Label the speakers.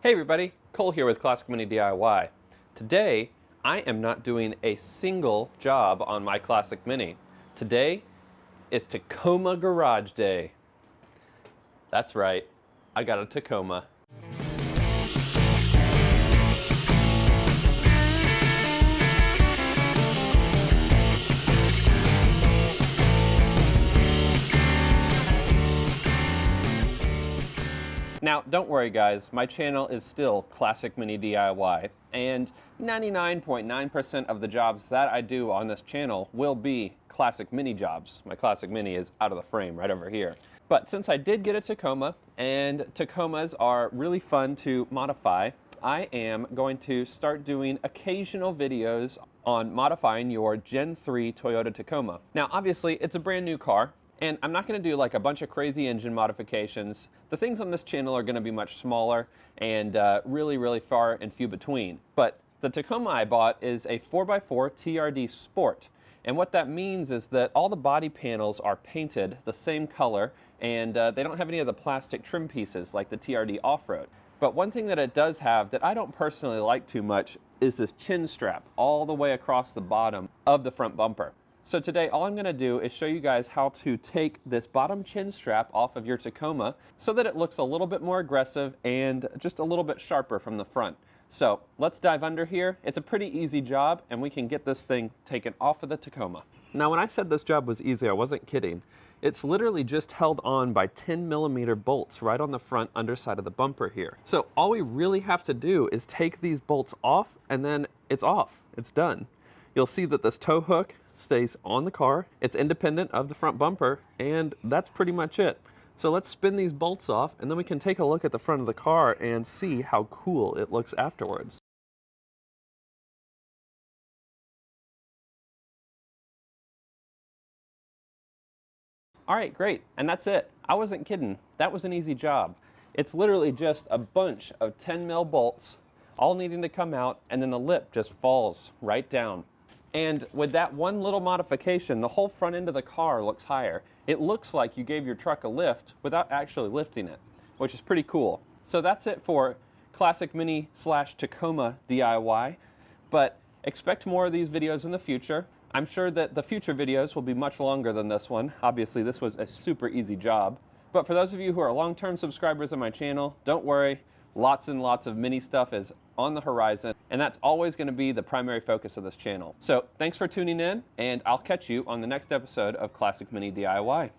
Speaker 1: Hey everybody, Cole here with Classic Mini DIY. Today, I am not doing a single job on my Classic Mini. Today is Tacoma Garage Day. That's right, I got a Tacoma. Now, don't worry guys, my channel is still Classic Mini DIY, and 99.9% of the jobs that I do on this channel will be Classic Mini jobs. My Classic Mini is out of the frame right over here. But since I did get a Tacoma, and Tacomas are really fun to modify, I am going to start doing occasional videos on modifying your Gen 3 Toyota Tacoma. Now, obviously, it's a brand new car, and I'm not going to do like a bunch of crazy engine modifications. The things on this channel are going to be much smaller and really far and few between. But the Tacoma I bought is a 4x4 TRD Sport. And what that means is that all the body panels are painted the same color, and they don't have any of the plastic trim pieces like the TRD Off-Road. But one thing that it does have that I don't personally like too much is this chin strap all the way across the bottom of the front bumper. So today all I'm going to do is show you guys how to take this bottom chin strap off of your Tacoma so that it looks a little bit more aggressive and just a little bit sharper from the front. So let's dive under here. It's a pretty easy job and we can get this thing taken off of the Tacoma. Now when I said this job was easy, I wasn't kidding. It's literally just held on by 10mm bolts right on the front underside of the bumper here. So all we really have to do is take these bolts off and then it's off. It's done. You'll see that this tow hook stays on the car, it's independent of the front bumper, and that's pretty much it. So let's spin these bolts off and then we can take a look at the front of the car and see how cool it looks afterwards. Alright, great, and that's it. I wasn't kidding, that was an easy job. It's literally just a bunch of 10mm bolts all needing to come out, and then the lip just falls right down. And with that one little modification, the whole front end of the car looks higher. It looks like you gave your truck a lift without actually lifting it, which is pretty cool. So that's it for Classic Mini / Tacoma DIY, but expect more of these videos in the future. I'm sure that the future videos will be much longer than this one. Obviously, this was a super easy job. But for those of you who are long-term subscribers of my channel, don't worry. Lots and lots of mini stuff is on the horizon, and that's always going to be the primary focus of this channel. So thanks for tuning in, and I'll catch you on the next episode of Classic Mini DIY.